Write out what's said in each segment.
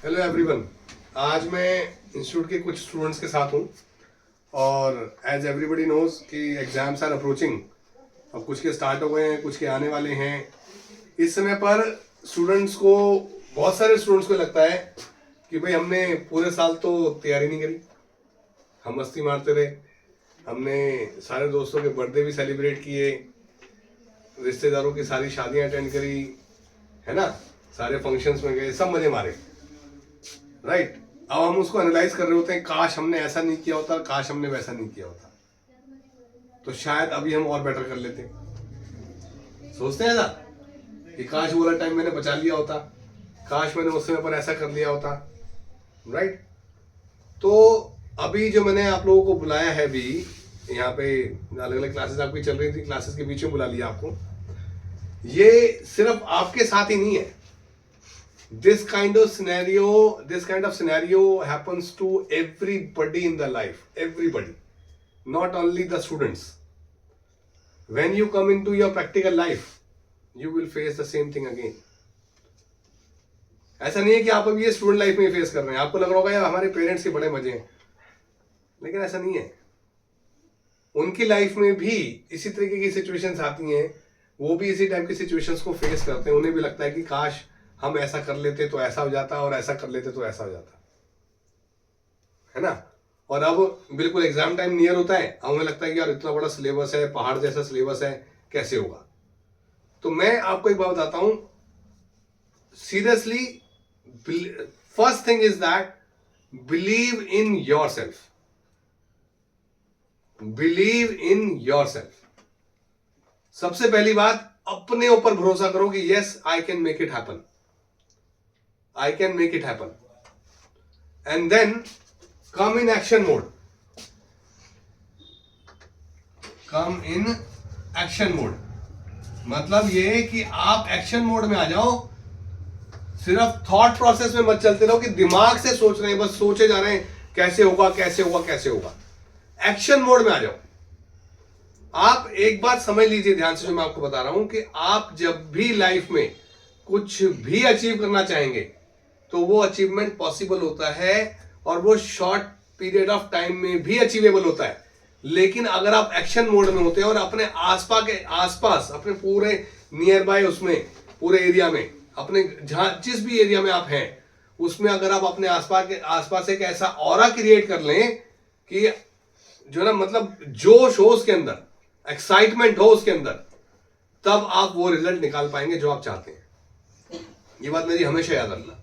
Hello everyone. आज मैं institute के कुछ स्टूडेंट्स के साथ हूँ और एज एवरीबडी नोज कि एग्जाम्स आर अप्रोचिंग। अब कुछ के स्टार्ट हो गए हैं, कुछ के आने वाले हैं। इस समय पर स्टूडेंट्स को, बहुत सारे स्टूडेंट्स को लगता है कि भाई हमने पूरे साल तो तैयारी नहीं करी, हम मस्ती मारते रहे, हमने सारे दोस्तों के बर्थडे भी सेलिब्रेट किए, रिश्तेदारों की सारी शादियां अटेंड करी, है ना, सारे फंक्शंस में गए, सब मजे मारे, राइट। अब हम उसको एनालाइज कर रहे होते हैं, काश हमने ऐसा नहीं किया होता, काश हमने वैसा नहीं किया होता, तो शायद अभी हम और बेटर कर लेते। सोचते हैं ऐसा कि काश वो वाला टाइम मैंने बचा लिया होता, काश मैंने उस समय पर ऐसा कर लिया होता, राइट। तो अभी जो मैंने आप लोगों को बुलाया है, भी यहाँ पे अलग अलग क्लासेस आपकी चल रही थी, क्लासेस के बीच में बुला लिया आपको, ये सिर्फ आपके साथ ही नहीं है। this kind of scenario happens to everybody in the life, everybody, not only the students. When you come into your practical life, you will face the same thing again. ऐसा नहीं है कि आप अभी ये स्टूडेंट लाइफ में face कर रहे हैं, आपको लग रहा होगा यार हमारे पेरेंट्स के बड़े मजे हैं, लेकिन ऐसा नहीं है। उनकी लाइफ में भी इसी तरीके की सिचुएशंस आती हैं, वो भी इसी टाइप की सिचुएशंस को फेस करते हैं। उन्हें भी लगता है कि काश हम ऐसा कर लेते तो ऐसा हो जाता, और ऐसा कर लेते तो ऐसा हो जाता, है ना। और अब बिल्कुल एग्जाम टाइम नियर होता है, अब हमें लगता है कि यार इतना बड़ा सिलेबस है, पहाड़ जैसा सिलेबस है, कैसे होगा। तो मैं आपको एक बात बताता हूं seriously. First thing is that believe in your self, believe in your self. सबसे पहली बात, अपने ऊपर भरोसा करो कि yes I can make it happen, I can make it happen. And then come in action mode. Come in action mode. मतलब ये कि आप एक्शन मोड में आ जाओ। सिर्फ थॉट प्रोसेस में मत चलते रहो कि दिमाग से सोच रहे हैं, बस सोचे जा रहे हैं कैसे होगा कैसे होगा कैसे होगा। एक्शन मोड में आ जाओ। आप एक बात समझ लीजिए ध्यान से, जो मैं आपको बता रहा हूं कि आप जब भी लाइफ में कुछ भी अचीव करना चाहेंगे तो वो अचीवमेंट पॉसिबल होता है, और वो शॉर्ट पीरियड ऑफ टाइम में भी अचीवेबल होता है। लेकिन अगर आप एक्शन मोड में होते हैं और अपने आसपास अपने पूरे नियर बाय, उसमें पूरे एरिया में, अपने जहां जिस भी एरिया में आप हैं उसमें अगर आप अपने आसपास एक ऐसा ऑरा क्रिएट कर लें कि जो ना, मतलब जोश हो उसके अंदर, एक्साइटमेंट हो उसके अंदर, तब आप वो रिजल्ट निकाल पाएंगे जो आप चाहते हैं। ये बात मेरी हमेशा याद रखना।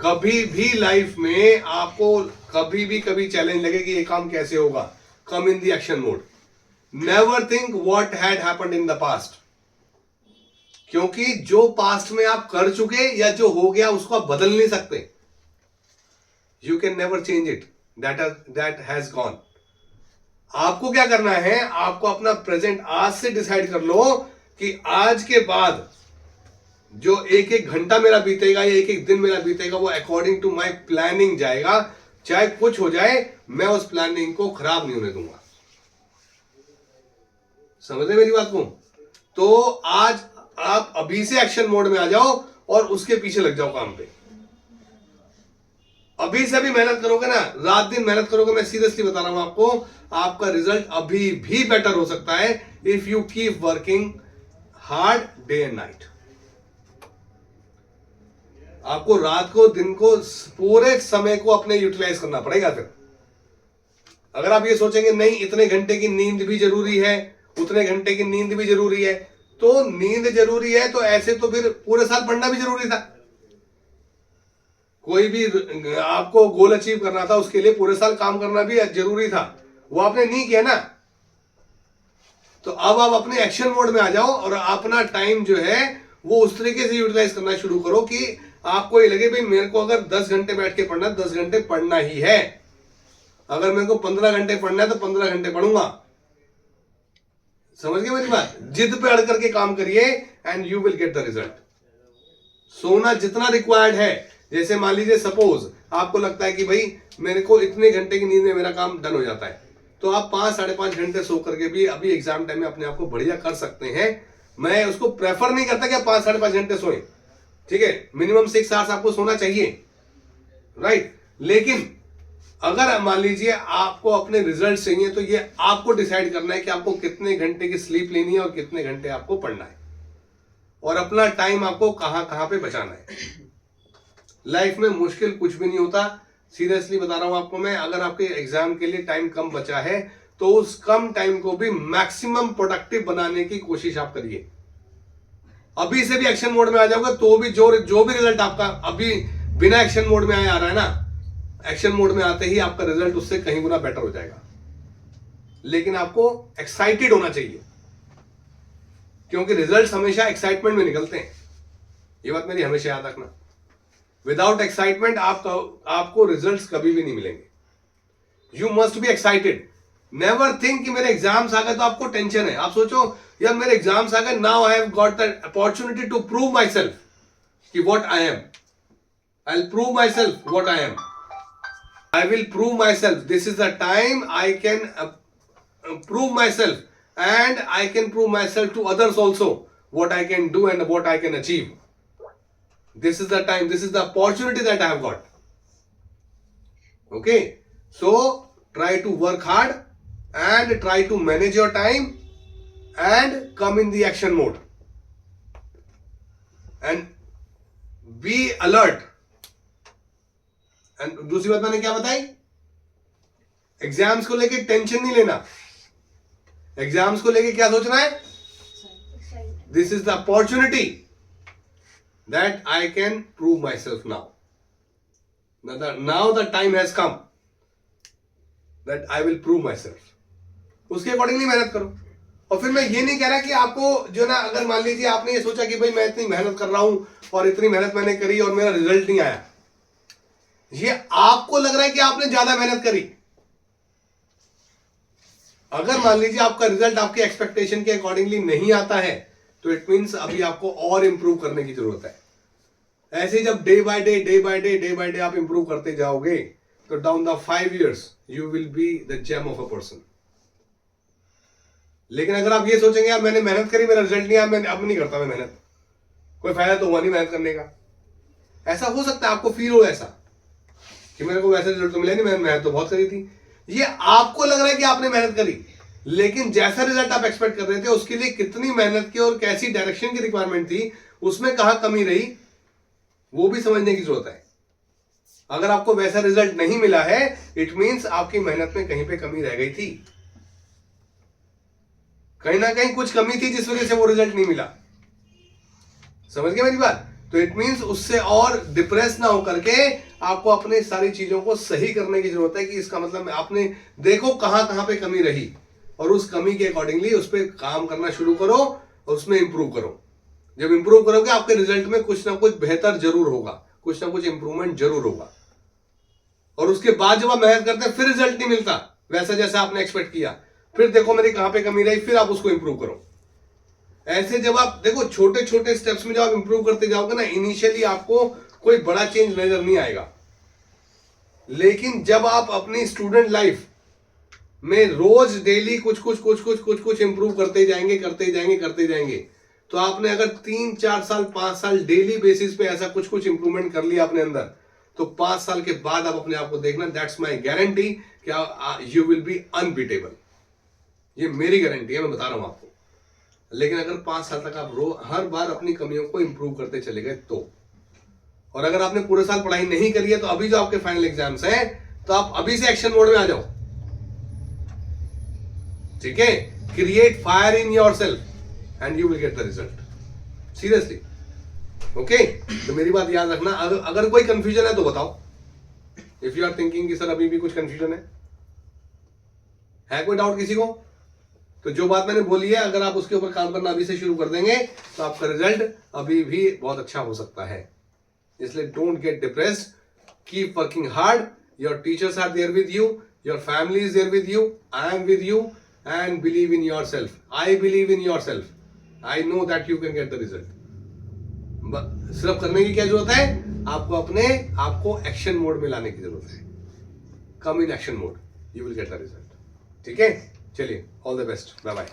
कभी भी लाइफ में आपको कभी चैलेंज लगे कि ये काम कैसे होगा, come in the action mode. Never think what had happened in the past, क्योंकि जो पास्ट में आप कर चुके या जो हो गया उसको आप बदल नहीं सकते। You can never change it, that has gone. आपको क्या करना है, आपको अपना प्रेजेंट आज से डिसाइड कर लो कि आज के बाद जो एक एक घंटा मेरा बीतेगा या एक एक दिन मेरा बीतेगा, वो अकॉर्डिंग टू माय प्लानिंग जाएगा। चाहे कुछ हो जाए, मैं उस प्लानिंग को खराब नहीं होने दूंगा। समझे मेरी बात को? तो आज आप अभी से एक्शन मोड में आ जाओ और उसके पीछे लग जाओ काम पे। अभी से अभी मेहनत करोगे ना, रात दिन मेहनत करोगे, मैं सीरियसली बता रहा हूं आपको, आपका रिजल्ट अभी भी बेटर हो सकता है if you keep working hard day and night. आपको रात को दिन को पूरे समय को अपने यूटिलाइज करना पड़ेगा। फिर अगर आप ये सोचेंगे नहीं इतने घंटे की नींद भी जरूरी है, उतने घंटे की नींद भी जरूरी है, तो नींद जरूरी है तो ऐसे तो फिर पूरे साल पढ़ना भी जरूरी था। कोई भी आपको गोल अचीव करना था, उसके लिए पूरे साल काम करना भी जरूरी था, वो आपने नहीं किया ना। तो अब आप अपने एक्शन मोड में आ जाओ और अपना टाइम जो है वो उस तरीके से यूटिलाइज करना शुरू करो कि आपको ये लगे भाई मेरे को अगर 10 घंटे बैठ के पढ़ना, 10 घंटे पढ़ना ही है। अगर मेरे को 15 घंटे पढ़ना है तो 15 घंटे पढ़ूंगा। समझ गए मेरी बात? जिद पे अड़ करके काम करिए and you will get the result. सोना जितना रिक्वायर्ड है, जैसे मान लीजिए सपोज आपको लगता है कि भाई मेरे को इतने घंटे की नींद में मेरा काम डन हो जाता है, तो आप 5-5.5 घंटे सो करके भी अभी एग्जाम टाइम में अपने आप को बढ़िया कर सकते हैं। मैं उसको प्रेफर नहीं करता कि आप 5-5.5 घंटे सोएं, ठीक है, मिनिमम 6 आवर्स आपको सोना चाहिए, राइट। लेकिन अगर मान लीजिए आपको अपने रिजल्ट चाहिए तो ये आपको डिसाइड करना है कि आपको कितने घंटे की स्लीप लेनी है और कितने घंटे आपको पढ़ना है और अपना टाइम आपको कहां कहां पे बचाना है। लाइफ में मुश्किल कुछ भी नहीं होता, सीरियसली बता रहा हूं आपको मैं। अगर आपके एग्जाम के लिए टाइम कम बचा है तो उस कम टाइम को भी मैक्सिमम प्रोडक्टिव बनाने की कोशिश आप करिए। अभी से भी एक्शन मोड में आ जाओगे तो भी जो भी रिजल्ट आपका अभी बिना एक्शन मोड में आ रहा है ना, एक्शन मोड में आते ही आपका रिजल्ट उससे कहीं गुना बेटर हो जाएगा। लेकिन आपको एक्साइटेड होना चाहिए, क्योंकि रिजल्ट्स हमेशा एक्साइटमेंट में निकलते हैं। ये बात मेरी हमेशा याद रखना। विदाउट एक्साइटमेंट आपको रिजल्ट्स कभी भी नहीं मिलेंगे। You must be excited. Never think कि मेरे एग्जाम्स आ गए तो आपको टेंशन है। आप सोचो यार मेरे एग्जाम्स आ गए, now I have got the opportunity to prove myself कि what I am. I will prove myself what I am. I will prove myself. This is the time I can prove myself, and I can prove myself to others also what I can do and what I can achieve. This is the time, this is the opportunity that I have got. Okay, so try to work hard and try to manage your time and come in the action mode and be alert. And दूसरी बात मैंने क्या बताई, exams को लेके tension नहीं लेना। Exams को लेके क्या सोचना है, this is the opportunity that I can prove my self now the time has come that I will prove my self. उसके अकॉर्डिंगली मेहनत करो। और फिर मैं ये नहीं कह रहा कि आपको जो ना, अगर मान लीजिए आपने ये सोचा कि भाई मैं इतनी मेहनत कर रहा हूं और इतनी मेहनत मैंने करी और मेरा रिजल्ट नहीं आया, ये आपको लग रहा है कि आपने ज्यादा मेहनत करी। अगर मान लीजिए आपका रिजल्ट आपके एक्सपेक्टेशन के अकॉर्डिंगली नहीं आता है तो इट मींस अभी आपको और इंप्रूव करने की जरूरत है। ऐसे जब डे बाय डे आप इंप्रूव करते जाओगे तो down the 5 years you will be the gem of a person. लेकिन अगर आप ये सोचेंगे यार मैंने मेहनत करी, मेरा रिजल्ट नहीं आया, मैं अब नहीं करता मैं मेहनत, कोई फायदा तो हुआ नहीं मेहनत करने का। ऐसा हो सकता है आपको फील हो ऐसा कि मेरे को वैसा रिजल्ट तो मिला नहीं, मैंने मेहनत तो बहुत करी थी। ये आपको लग रहा है कि आपने मेहनत करी, लेकिन जैसा रिजल्ट आप एक्सपेक्ट कर रहे थे उसके लिए कितनी मेहनत की और कैसी डायरेक्शन की रिक्वायरमेंट थी, उसमें कहां कमी रही, वो भी समझने की जरूरत है। अगर आपको वैसा रिजल्ट नहीं मिला है इट मींस आपकी मेहनत में कहीं पे कमी रह गई थी, कहीं ना कहीं कुछ कमी थी जिस वजह से वो रिजल्ट नहीं मिला। समझ गए मेरी बात? तो इट मींस उससे और डिप्रेस ना होकर के आपको अपने सारी चीजों को सही करने की जरूरत है। कि इसका मतलब आपने देखो कहां कहां पे कमी रही और उस कमी के अकॉर्डिंगली उस पर काम करना शुरू करो और उसमें इंप्रूव करो। जब इंप्रूव करोगे आपके रिजल्ट में कुछ ना कुछ बेहतर जरूर होगा, कुछ ना कुछ इंप्रूवमेंट जरूर होगा। और उसके बाद जब आप मेहनत करते हैं फिर रिजल्ट नहीं मिलता वैसा जैसा आपने एक्सपेक्ट किया, फिर देखो मेरी कहां पे कमी रही, फिर आप उसको इंप्रूव करो। ऐसे जब आप देखो छोटे छोटे स्टेप्स में जब आप इंप्रूव करते जाओगे ना, इनिशियली आपको कोई बड़ा चेंज नजर नहीं आएगा। लेकिन जब आप अपनी स्टूडेंट लाइफ में रोज डेली कुछ इंप्रूव करते जाएंगे, तो आपने अगर 3 4 साल 5 साल डेली बेसिस पे ऐसा कुछ इंप्रूवमेंट कर लिया अपने अंदर, तो 5 साल के बाद आप अपने आप को देखना, दैट्स माई गारंटी कि यू विल बी अनबीटेबल। ये मेरी गारंटी है, मैं बता रहा हूं आपको। लेकिन अगर 5 साल तक आप हर बार अपनी कमियों को इंप्रूव करते चले गए तो, और अगर आपने पूरे साल पढ़ाई नहीं करी है तो अभी जो आपके फाइनल एग्जाम्स हैं तो आप अभी से एक्शन मोड में आ जाओ। ठीक है, create fire in yourself and you will get the result. Seriously, okay? तो मेरी बात याद रखना। अगर कोई कंफ्यूजन है तो बताओ। इफ यू आर थिंकिंग कि सर अभी भी कुछ कंफ्यूजन है कोई डाउट किसी को, तो जो बात मैंने बोली है अगर आप उसके ऊपर काम करना अभी से शुरू कर देंगे तो आपका रिजल्ट अभी भी बहुत अच्छा हो सकता है। इसलिए don't get depressed, keep working hard, your teachers are there with you, your family is there with you, I am with you, and believe in yourself. I believe in yourself, I know that you can get the result. सिर्फ करने की क्या जरूरत है, आपको अपने आपको action mode में लाने की जरूरत है। Come in action mode, you will get the result. ठीक है, चलिए, all the best, bye bye.